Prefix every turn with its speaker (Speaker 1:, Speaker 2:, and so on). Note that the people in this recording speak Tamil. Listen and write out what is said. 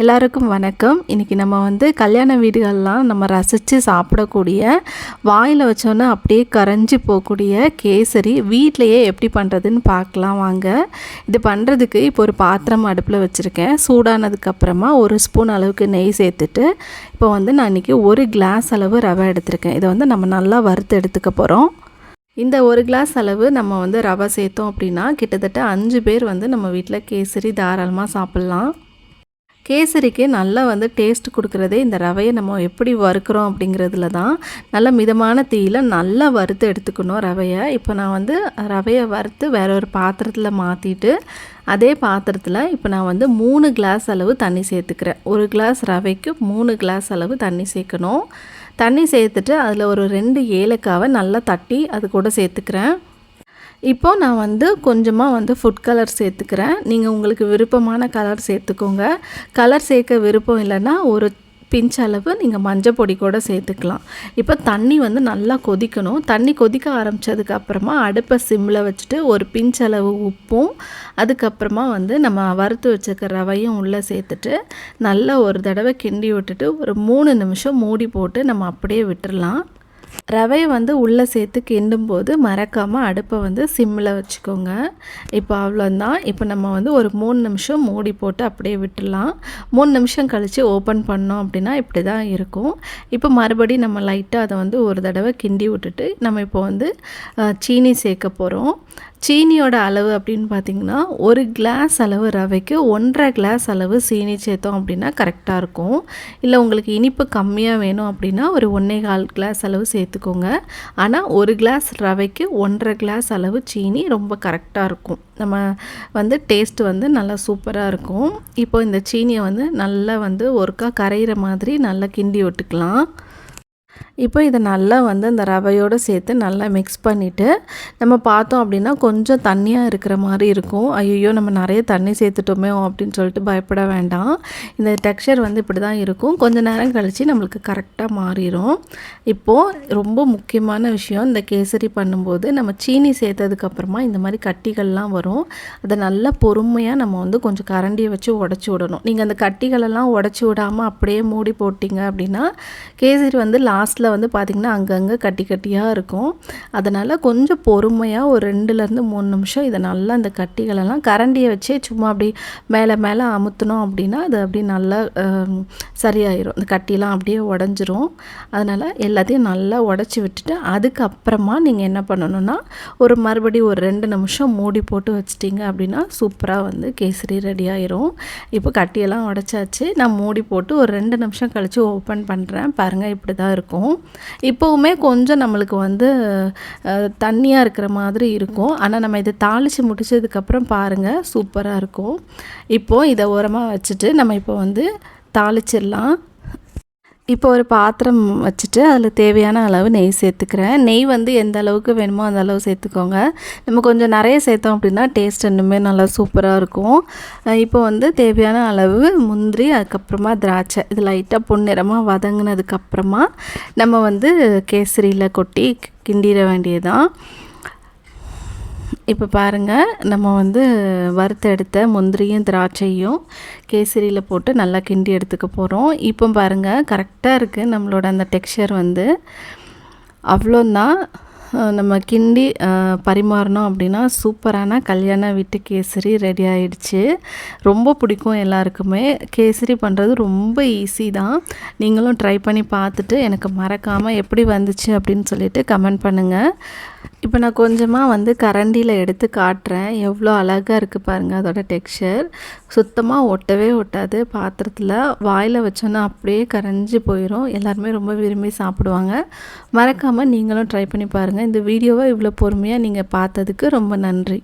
Speaker 1: எல்லாருக்கும் வணக்கம். இன்றைக்கி நம்ம கல்யாண வீடுகள்லாம் நம்ம ரசித்து சாப்பிடக்கூடிய, வாயில் வச்சோன்னே அப்படியே கரைஞ்சி போகக்கூடிய கேசரி வீட்டிலையே எப்படி பண்ணுறதுன்னு பார்க்கலாம் வாங்க. இது பண்ணுறதுக்கு இப்போ ஒரு பாத்திரம் அடுப்பில் வச்சுருக்கேன். சூடானதுக்கப்புறமா 1 ஸ்பூன் அளவுக்கு நெய் சேர்த்துட்டு, இப்போ நான் இன்றைக்கி 1 கிளாஸ் அளவு ரவை எடுத்திருக்கேன். இதை நம்ம நல்லா வறுத்து எடுத்துக்க போகிறோம். இந்த 1 கிளாஸ் அளவு நம்ம ரவை சேர்த்தோம் அப்படின்னா கிட்டத்தட்ட 5 பேர் நம்ம வீட்டில் கேசரி தாராளமாக சாப்பிட்லாம். கேசரிக்கு நல்லா டேஸ்ட் கொடுக்குறதே இந்த ரவையை நம்ம எப்படி வறுக்கிறோம் அப்படிங்கிறதுல தான். நல்ல மிதமான தீயில் நல்லா வறுத்து எடுத்துக்கணும் ரவையை. இப்போ நான் ரவையை வறுத்து வேற ஒரு பாத்திரத்தில் மாற்றிட்டு, அதே பாத்திரத்தில் இப்போ நான் 3 கிளாஸ் அளவு தண்ணி சேர்த்துக்கிறேன். 1 கிளாஸ் ரவைக்கு 3 கிளாஸ் அளவு தண்ணி சேர்க்கணும். தண்ணி சேர்த்துட்டு அதில் ஒரு 2 ஏலக்காவை நல்லா தட்டி அது கூட சேர்த்துக்கிறேன். இப்போது நான் கொஞ்சமாக ஃபுட் கலர் சேர்த்துக்கிறேன். நீங்கள் உங்களுக்கு விருப்பமான கலர் சேர்த்துக்கோங்க. கலர் சேர்க்க விருப்பம் இல்லைன்னா ஒரு பிஞ்ச் அளவு நீங்கள் மஞ்சள் பொடி கூட சேர்த்துக்கலாம். இப்போ தண்ணி நல்லா கொதிக்கணும். தண்ணி கொதிக்க ஆரம்பித்ததுக்கப்புறமா அடுப்பை சிம்மில் வச்சுட்டு ஒரு பிஞ்ச் அளவு உப்பும், அதுக்கப்புறமா நம்ம வறுத்து வச்சுருக்க ரவையும் உள்ளே சேர்த்துட்டு நல்லா ஒரு தடவை கிண்டி விட்டுட்டு ஒரு 3 நிமிஷம் மூடி போட்டு நம்ம அப்படியே விட்டுடலாம். ரவையை உள்ளே சேர்த்து கிண்டும்போது மறக்காமல் அடுப்பை சிம்மில் வச்சுக்கோங்க. இப்போ அவ்வளோதான். இப்போ நம்ம ஒரு 3 நிமிஷம் மூடி போட்டு அப்படியே விட்டுடலாம். 3 நிமிஷம் கழித்து ஓப்பன் பண்ணோம் அப்படின்னா இப்படி தான் இருக்கும். இப்போ மறுபடியும் நம்ம லைட்டாக அதை ஒரு தடவை கிண்டி விட்டுட்டு நம்ம இப்போ சீனி சேர்க்க போகிறோம். சீனியோட அளவு அப்படின்னு பார்த்திங்கன்னா 1 கிளாஸ் அளவு ரவைக்கு 1.5 கிளாஸ் அளவு சீனி சேர்த்தோம் அப்படின்னா கரெக்டாக இருக்கும். இல்லை உங்களுக்கு இனிப்பு கம்மியாக வேணும் அப்படின்னா ஒரு 1.25 கிளாஸ் அளவு சேர்த்துக்கோங்க. ஆனால் 1 கிளாஸ் ரவைக்கு 1.5 கிளாஸ் அளவு சீனி ரொம்ப கரெக்டாக இருக்கும். நம்ம டேஸ்ட் நல்லா சூப்பராக இருக்கும். இப்போ இந்த சீனியை நல்லா ஒருக்கா கரையிற மாதிரி நல்லா கிண்டி விட்டுக்கலாம். இப்போ இதை நல்லா இந்த ரவையோடு சேர்த்து நல்லா மிக்ஸ் பண்ணிவிட்டு நம்ம பார்த்தோம் அப்படின்னா கொஞ்சம் தண்ணியாக இருக்கிற மாதிரி இருக்கும். ஐயோ நம்ம நிறைய தண்ணி சேர்த்துட்டோமே அப்படின்னு சொல்லிட்டு பயப்பட வேண்டாம். இந்த டெக்ஸ்சர் இப்படி தான் இருக்கும். கொஞ்சம் நேரம் கழித்து நம்மளுக்கு கரெக்டாக மாறிடும். இப்போது ரொம்ப முக்கியமான விஷயம், இந்த கேசரி பண்ணும்போது நம்ம சீனி சேர்த்ததுக்கப்புறமா இந்த மாதிரி கட்டிகள்லாம் வரும். அதை நல்லா பொறுமையாக நம்ம கொஞ்சம் கரண்டியை வச்சு உடச்சி விடணும். நீங்கள் அந்த கட்டிகளெல்லாம் உடச்சி விடாமல் அப்படியே மூடி போட்டிங்க அப்படின்னா கேசரி லாஸ்ட்டில் பார்த்திங்கன்னா அங்கங்கே கட்டி கட்டியாக இருக்கும். அதனால் கொஞ்சம் பொறுமையாக ஒரு 2-3 நிமிஷம் இதை நல்லா இந்த கட்டிகளெல்லாம் கரண்டியை வச்சே சும்மா அப்படி மேலே மேலே அமுத்தணும் அப்படின்னா அது அப்படி நல்லா சரியாயிடும். இந்த கட்டிலாம் அப்படியே உடஞ்சிரும். அதனால் எல்லாத்தையும் நல்லா உடச்சி விட்டுட்டு அதுக்கப்புறமா நீங்கள் என்ன பண்ணணுன்னா மறுபடியும் ஒரு 2 நிமிஷம் மூடி போட்டு வச்சிட்டிங்க அப்படின்னா சூப்பராக கேசரி ரெடி ஆயிரும். இப்போ கட்டியெல்லாம் உடச்சாச்சு. நான் மூடி போட்டு ஒரு 2 நிமிஷம் கழித்து ஓப்பன் பண்ணுறேன். பாருங்கள் இப்படி தான் இருக்கும். இப்போவுமே கொஞ்சம் நம்மளுக்கு தண்ணியாக இருக்கிற மாதிரி இருக்கும். ஆனால் நம்ம இதை தாளித்து முடிச்சதுக்கப்புறம் பாருங்கள் சூப்பராக இருக்கும். இப்போது இதை ஓரமாக வச்சுட்டு நம்ம இப்போ தாளிச்சிடலாம். இப்போ ஒரு பாத்திரம் வச்சுட்டு அதில் தேவையான அளவு நெய் சேர்த்துக்கிறேன். நெய் எந்த அளவுக்கு வேணுமோ அந்த அளவு சேர்த்துக்கோங்க. நம்ம கொஞ்சம் நிறைய சேர்த்தோம் அப்படின்னா டேஸ்ட் இன்னுமே நல்லா சூப்பராக இருக்கும். இப்போ தேவையான அளவு முந்திரி, அதுக்கப்புறமா திராட்சை இது லைட்டாக பொன்னிறமாக வதங்கினதுக்கப்புறமா நம்ம கேசரியில் கொட்டி கிண்டிட வேண்டியதுதான். இப்போ பாருங்கள் நம்ம வறுத்து எடுத்த முந்திரியும் திராட்சையும் கேசரியில் போட்டு நல்லா கிண்டி எடுத்துக்க போகிறோம். இப்போ பாருங்கள் கரெக்டாக இருக்குது நம்மளோட அந்த டெக்ஸ்சர் அவ்வளோதான். நம்ம கிண்டி பரிமாறணும் அப்படின்னா சூப்பரான கல்யாண வீட்டு கேசரி ரெடி ஆகிடுச்சு. ரொம்ப பிடிக்கும் எல்லாருக்குமே. கேசரி பண்ணுறது ரொம்ப ஈஸி தான். நீங்களும் ட்ரை பண்ணி பார்த்துட்டு எனக்கு மறக்காமல் எப்படி வந்துச்சு அப்படின்னு சொல்லிட்டு கமெண்ட் பண்ணுங்கள். இப்போ நான் கொஞ்சமாக கரண்டியில் எடுத்து காட்டுறேன். எவ்வளோ அழகாக இருக்குது பாருங்கள் அதோட டெக்ஸ்சர். சுத்தமாக ஒட்டவே ஒட்டாது. பாத்திரத்தில் வாயில் வச்சோன்னா அப்படியே கரைஞ்சி போயிடும். எல்லாருமே ரொம்ப விரும்பி சாப்பிடுவாங்க. மறக்காமல் நீங்களும் ட்ரை பண்ணி பாருங்கள். இந்த வீடியோவை இவ்வளோ பொறுமையாக நீங்கள் பார்த்ததுக்கு ரொம்ப நன்றி.